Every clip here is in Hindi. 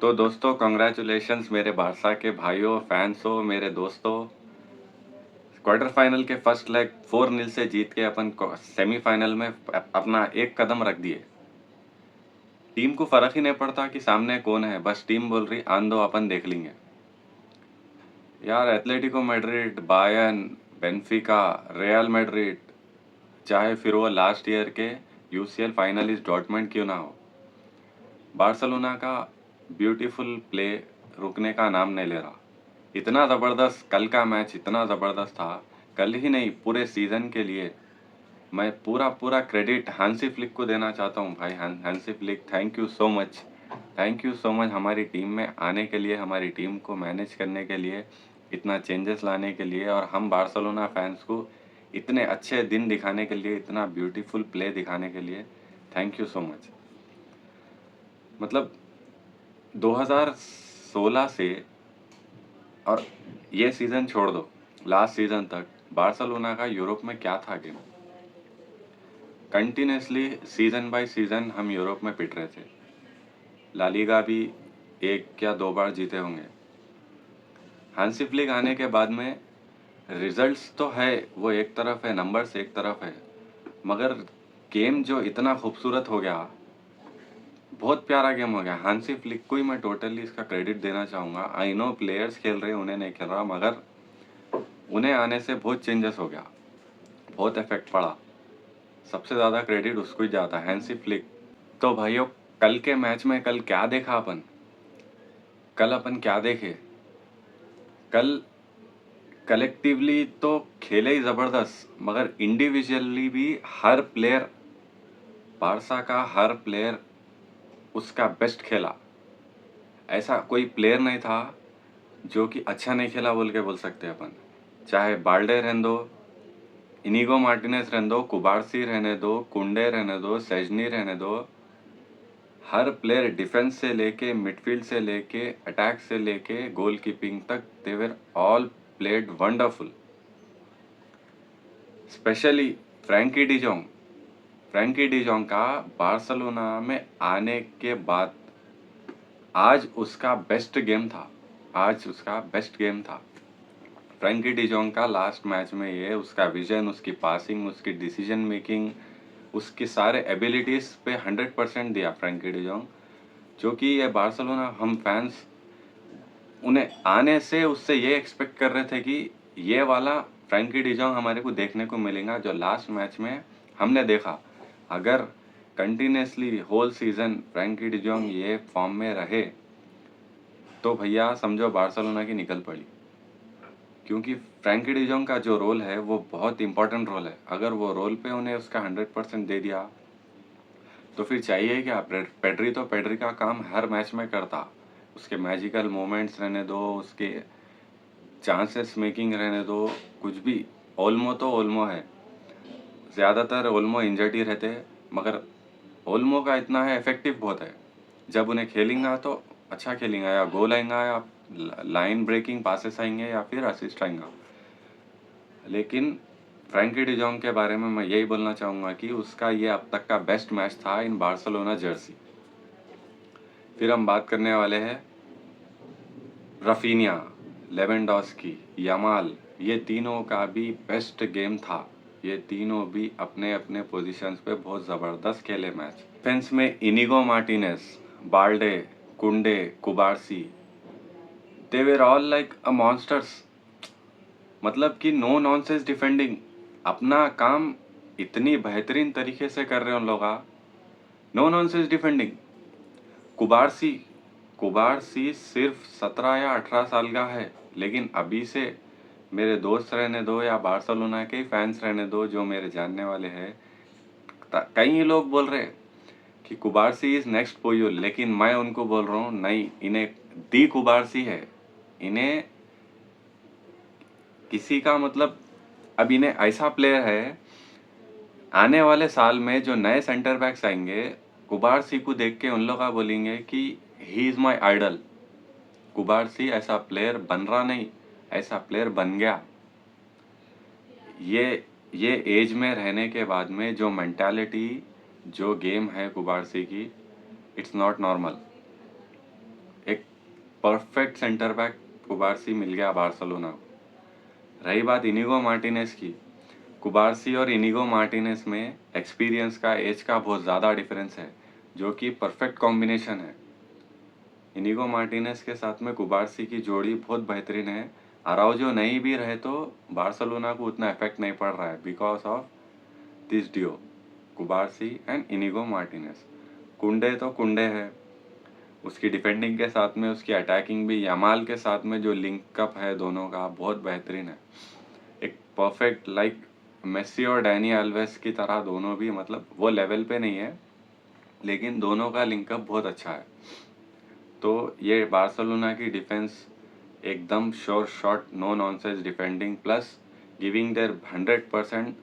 तो दोस्तों कॉन्ग्रेचुलेशंस मेरे बारसा के भाइयों, फैंस हो, मेरे दोस्तों। क्वार्टर फाइनल के फर्स्ट लेग 4-0 से जीत के अपन सेमीफाइनल में अपना एक कदम रख दिए। टीम को फर्क ही नहीं पड़ता कि सामने कौन है, बस टीम बोल रही आन दो, अपन देख लेंगे। यार Atletico Madrid, Bayern, बेंफिका, real Madrid, चाहे फिर वो लास्ट ईयर के यूसीएल फाइनलिस्ट डॉर्टमंड क्यों ना हो, बार्सिलोना का ब्यूटीफुल प्ले रुकने का नाम नहीं ले रहा। इतना ज़बरदस्त कल का मैच, इतना ज़बरदस्त था। कल ही नहीं, पूरे सीज़न के लिए मैं पूरा पूरा क्रेडिट हांसी फ्लिक को देना चाहता हूँ। भाई Hansi Flick, thank you so much, thank you so much हमारी टीम में आने के लिए, हमारी टीम को मैनेज करने के लिए, इतना चेंजेस लाने के लिए, और हम बार्सिलोना फैंस को इतने अच्छे दिन दिखाने के लिए, इतना ब्यूटीफुल प्ले दिखाने के लिए थैंक यू सो मच। मतलब 2016 से, और ये सीज़न छोड़ दो, लास्ट सीज़न तक बार्सिलोना का यूरोप में क्या था गेम। कंटिन्यूसली सीज़न बाय सीज़न हम यूरोप में पिट रहे थे। ला लीगा भी 1 या 2 बार जीते होंगे। हांसी फ्लिक आने के बाद में रिजल्ट्स तो है, वो एक तरफ है, नंबर्स एक तरफ है, मगर गेम जो इतना खूबसूरत हो गया, बहुत प्यारा गेम हो गया। हांसी फ्लिक को ही मैं टोटली इसका क्रेडिट देना चाहूँगा। आई नो प्लेयर्स खेल रहे, उन्हें नहीं खेल रहा, मगर उन्हें आने से बहुत चेंजेस हो गया, बहुत इफेक्ट पड़ा। सबसे ज़्यादा क्रेडिट उसको ही जाता है, हैंसी फ्लिक। तो भाइयों, कल के मैच में कल क्या देखा अपन? कल अपन क्या देखे? कल कलेक्टिवली तो खेले ही ज़बरदस्त, मगर इंडिविजुअली भी हर प्लेयर, बारसा का हर प्लेयर उसका बेस्ट खेला। ऐसा कोई प्लेयर नहीं था जो कि अच्छा नहीं खेला बोल के बोल सकते अपन। चाहे बाल्डे रहने दो, इनिगो मार्टिनेज रहने दो, कुबार्सी रहने दो, कुंडे रहने दो, सेजनी रहने दो, हर प्लेयर डिफेंस से लेके, मिडफील्ड से लेके, अटैक से लेके, गोल कीपिंग तक, they were all played wonderful. Specially Frenkie de Jong, Frenkie de Jong का बार्सिलोना में आने के बाद आज उसका बेस्ट गेम था, आज उसका बेस्ट गेम था। फ्रैंकी डिजोंग का लास्ट मैच में ये उसका विजन, उसकी पासिंग, उसकी डिसीजन मेकिंग, उसकी सारे एबिलिटीज़ पे 100% दिया फ्रैंकी डिजोंग। जो कि ये बार्सिलोना, हम फैंस उन्हें आने से उससे ये एक्सपेक्ट कर रहे थे कि ये वाला फ्रैंकी डिजोंग हमारे को देखने को मिलेगा जो लास्ट मैच में हमने देखा। अगर कंटिन्यूसली होल सीजन फ्रैंकी डिजोंग ये फॉर्म में रहे तो भैया समझो बार्सिलोना की निकल पड़ी, क्योंकि फ्रैंकी डिजोंग का जो रोल है वो बहुत इंपॉर्टेंट रोल है। अगर वो रोल पे उन्हें उसका 100% दे दिया तो फिर चाहिए क्या? पेड्री तो पेड्री का काम हर मैच में करता, उसके मैजिकल मोमेंट्स रहने दो, उसके चांसेस मेकिंग रहने दो, कुछ भी। ओल्मो तो ओल्मो है, ज़्यादातर ओल्मो इंजर्ड ही रहते हैं, मगर ओल्मो का इतना है, इफेक्टिव बहुत है। जब उन्हें खेलेंगा तो अच्छा खेलेंगा, या गोल आएगा, या लाइन ब्रेकिंग पासेस आएंगे, या फिर असिस्ट आएगा। लेकिन फ्रैंकी डिजोंग के बारे में मैं यही बोलना चाहूँगा कि उसका ये अब तक का बेस्ट मैच था इन बार्सिलोना जर्सी। फिर हम बात करने वाले हैं रफीनिया, लेवेंडोस्की, यमाल, ये तीनों का भी बेस्ट गेम था। ये तीनों भी अपने अपने पोजीशंस पे बहुत ज़बरदस्त खेले मैच। डिफेंस में इनिगो मार्टिनेज, बाल्डे, कुंडे, कुबार्सी, दे were all like a monsters. मतलब कि नो नॉनसेंस डिफेंडिंग, अपना काम इतनी बेहतरीन तरीके से कर रहे हैं उन लोग। No nonsense defending. Cubarsi, Cubarsi सिर्फ 17 या 18 साल का है, लेकिन अभी से मेरे दोस्त रहने दो या बार्सिलोना के फैंस रहने दो जो मेरे जानने वाले हैं, कई लोग बोल रहे कि कुबार्सी इज नेक्स्ट पोयुल, लेकिन मैं उनको बोल रहा हूँ नहीं, इन्हें दी कुबार्सी है। इन्हें किसी का मतलब, अब इन्हें ऐसा प्लेयर है, आने वाले साल में जो नए सेंटर बैक्स आएंगे, कुबार्सी को देख के उन लोग का बोलेंगे कि ही इज़ माई आइडल। कुबार्सी ऐसा प्लेयर बन रहा नहीं, ऐसा प्लेयर बन गया। ये एज में रहने के बाद में जो मेंटालिटी, जो गेम है कुबार्सी की, इट्स नॉट नॉर्मल। एक परफेक्ट सेंटर बैक कुबार्सी मिल गया बार्सिलोना को। रही बात इनिगो मार्टिनेज की, कुबार्सी और इनिगो मार्टिनेज में एक्सपीरियंस का, एज का बहुत ज़्यादा डिफरेंस है, जो कि परफेक्ट कॉम्बिनेशन है। इनिगो मार्टिनेज के साथ में कुबार्सी की जोड़ी बहुत बेहतरीन है। अराउजो नहीं भी रहे तो बार्सिलोना को उतना इफेक्ट नहीं पड़ रहा है because of this duo, Cubarsi and Inigo Martinez. Kounde तो कुंडे है, उसकी डिफेंडिंग के साथ में उसकी अटैकिंग भी, यमाल के साथ में जो लिंकअप है दोनों का बहुत बेहतरीन है। एक परफेक्ट लाइक मेसी और डैनी अल्वेस की तरह दोनों भी, मतलब वो लेवल पे नहीं है लेकिन दोनों का लिंकअप बहुत अच्छा है। तो ये बार्सिलोना की डिफेंस एकदम sure shot, no nonsense defending plus giving their 100%,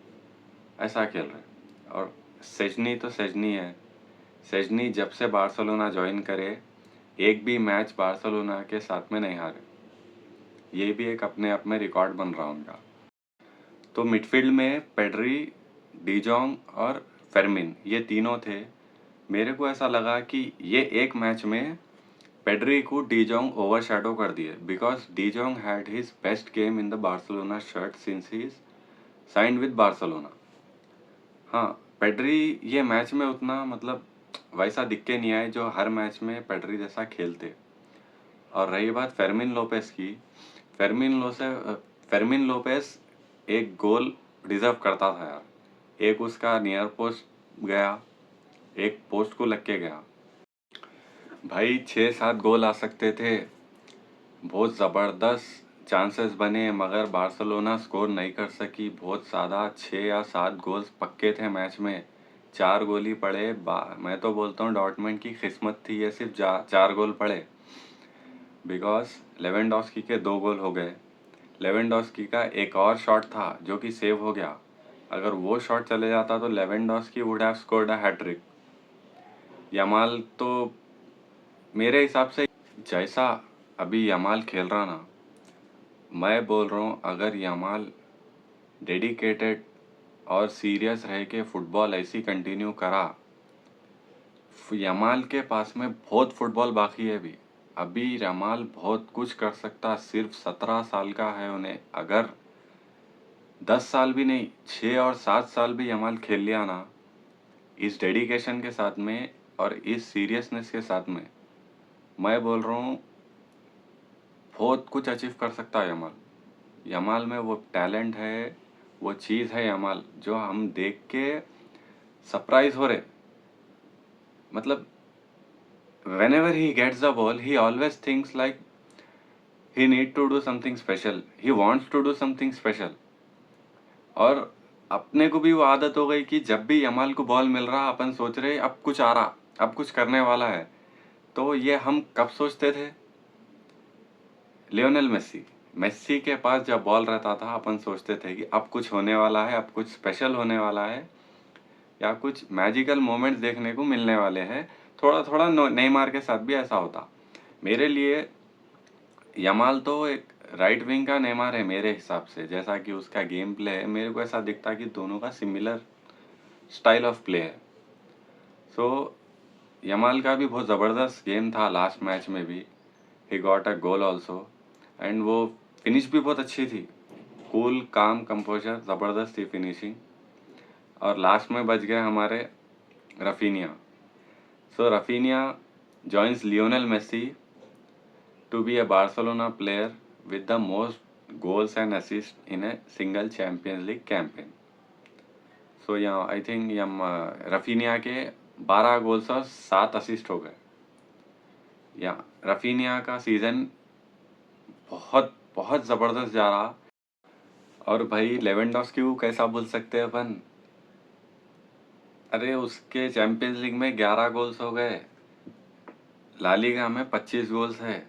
ऐसा खेल रहे हैं। और सेजनी तो सेजनी है। सेजनी जब से बार्सिलोना ज्वाइन करे एक भी मैच बार्सिलोना के साथ में नहीं हारे, ये भी एक अपने आप में रिकॉर्ड बन रहा उनका। तो मिडफील्ड में पेड्री, डिजोंग और फेर्मिन, ये तीनों थे। मेरे को ऐसा लगा कि ये एक मैच में पेड्री को डिजोंग ओवरशैडो कर दिए because de Jong had his best game in the Barcelona shirt since he signed with Barcelona. हाँ, पेड्री ये मैच में उतना मतलब वैसा दिख के नहीं आए जो हर मैच में पेड्री जैसा खेलते। और रही बात फेर्मिन लोपेस की, फेर्मिन लोपेस एक गोल डिजर्व करता था यार। एक उसका नियर पोस्ट गया, एक पोस्ट को लग के गया। भाई 6-7 गोल आ सकते थे, बहुत ज़बरदस्त चांसेस बने मगर बार्सिलोना स्कोर नहीं कर सकी। बहुत ज़्यादा 6 या 7 गोल्स पक्के थे मैच में, 4 गोल ही पड़े। मैं तो बोलता हूँ डॉर्टमुंड की किस्मत थी ये सिर्फ 4 गोल पड़े बिकॉज लेवेंडोस्की के 2 गोल हो गए। लेवेंडोस्की का एक और शॉट था जो कि सेव हो गया, अगर वो शॉट चले जाता तो Lewandowski would have scored a hat trick. Yamal तो मेरे हिसाब से जैसा अभी यमाल खेल रहा ना, मैं बोल रहा हूँ अगर यमाल डेडिकेटेड और सीरियस रह के फुटबॉल ऐसी कंटिन्यू करा, यमाल के पास में बहुत फुटबॉल बाकी है अभी यमाल बहुत कुछ कर सकता। सिर्फ 17 साल का है, उन्हें अगर 10 साल भी नहीं 6 और 7 साल भी यमाल खेल लिया ना, इस डेडिकेशन के साथ में और इस सीरियसनेस के साथ में, मैं बोल रहा हूँ बहुत कुछ अचीव कर सकता है यमाल। यमाल में वो टैलेंट है, वो चीज़ है यमाल जो हम देख के सरप्राइज हो रहे। मतलब whenever he gets the ball he always thinks like he need to do something special, he wants to do something special। और अपने को भी वो आदत हो गई कि जब भी यमाल को बॉल मिल रहा अपन सोच रहे अब कुछ आ रहा, अब कुछ करने वाला है। तो ये हम कब सोचते थे, लियोनेल मेसी, मेसी के पास जब बॉल रहता था अपन सोचते थे कि अब कुछ होने वाला है, अब कुछ स्पेशल होने वाला है या कुछ मैजिकल मोमेंट्स देखने को मिलने वाले हैं। थोड़ा थोड़ा नेमार के साथ भी ऐसा होता। मेरे लिए यमाल तो एक राइट विंग का नेमार है मेरे हिसाब से, जैसा कि उसका गेम प्ले है मेरे को ऐसा दिखता कि दोनों का सिमिलर स्टाइल ऑफ प्ले है। सो यमाल का भी बहुत ज़बरदस्त गेम था लास्ट मैच में भी, he got a goal also and वो फिनिश भी बहुत अच्छी थी, कूल काम कंपोजर, ज़बरदस्त थी फिनिशिंग। और लास्ट में बच गए हमारे Raphinha. So Raphinha joins Lionel Messi to be a Barcelona player with the most goals and assists in a single Champions League campaign। So यहाँ आई थिंक रफीनिया के 12 गोल्स और 7 असिस्ट हो गए। या रफीनिया का सीज़न बहुत बहुत ज़बरदस्त जा रहा। और भाई लेवेंडोस्की को कैसा भूल सकते हैं अपन, अरे उसके चैंपियंस लीग में 11 गोल्स हो गए, ला लीगा में 25 गोल्स है।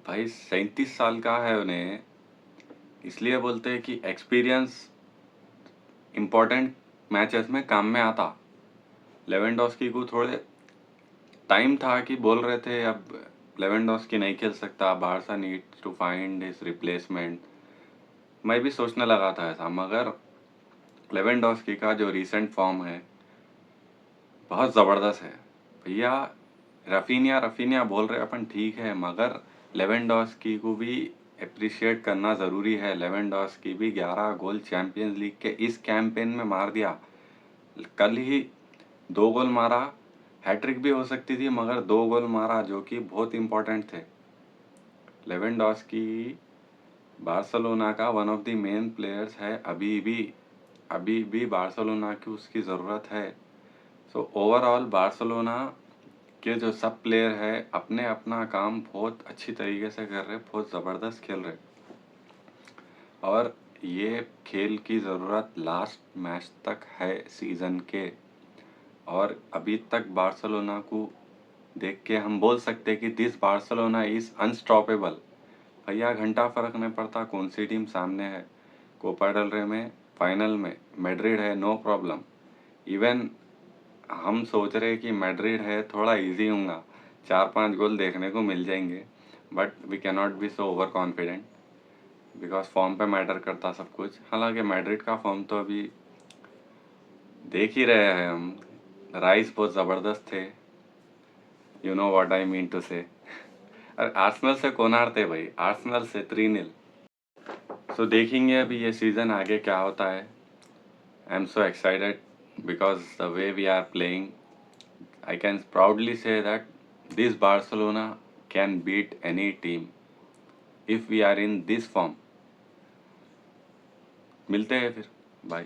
भाई 37 साल का है उन्हें, इसलिए बोलते हैं कि एक्सपीरियंस इम्पोर्टेंट मैचेस में काम में आता। लेवेंडोस्की को थोड़े टाइम था कि बोल रहे थे अब लेवेंडोस्की नहीं खेल सकता, Barca needs to find his replacement. मैं भी सोचने लगा था ऐसा, मगर लेवेंडोस्की का जो रीसेंट फॉर्म है बहुत ज़बरदस्त है भैया। रफीनिया बोल रहे अपन ठीक है, मगर लेवेंडोस्की को भी अप्रिशिएट करना ज़रूरी है। लेवेंडोस्की भी 11 गोल चैंपियंस लीग के इस कैंपेन में मार दिया। कल ही 2 गोल मारा, हैट्रिक भी हो सकती थी, मगर 2 गोल मारा जो कि बहुत इंपॉर्टेंट थे। लेवेंडोस्की बार्सिलोना का one of the main players है। अभी भी बार्सिलोना की उसकी ज़रूरत है। सो ओवरऑल बार्सिलोना के जो सब प्लेयर है अपने अपना काम बहुत अच्छी तरीके से कर रहे, बहुत ज़बरदस्त खेल रहे, और ये खेल की ज़रूरत लास्ट मैच तक है सीज़न के। और अभी तक बार्सिलोना को देख के हम बोल सकते कि दिस बार्सिलोना इज़ अनस्टॉपेबल। भैया घंटा फर्क नहीं पड़ता कौन सी टीम सामने है। कोपा डेल रे में फाइनल में मैड्रिड है, नो प्रॉब्लम। इवन हम सोच रहे कि मैड्रिड है थोड़ा इजी होगा, 4-5 गोल देखने को मिल जाएंगे, but we can not be so over confident because form पे मैटर करता सब कुछ। हालांकि मैड्रिड का फॉर्म तो अभी देख ही रहे हैं हम, राइस बहुत ज़बरदस्त थे, you know what I mean to say. अरे आर्सेनल से कौन हारते भाई, आर्सेनल से 3-0। सो देखेंगे अभी ये सीज़न आगे क्या होता है। I am so excited because the way we are playing, I can proudly say that this Barcelona can beat any team if we are in this form। मिलते हैं फिर, बाय।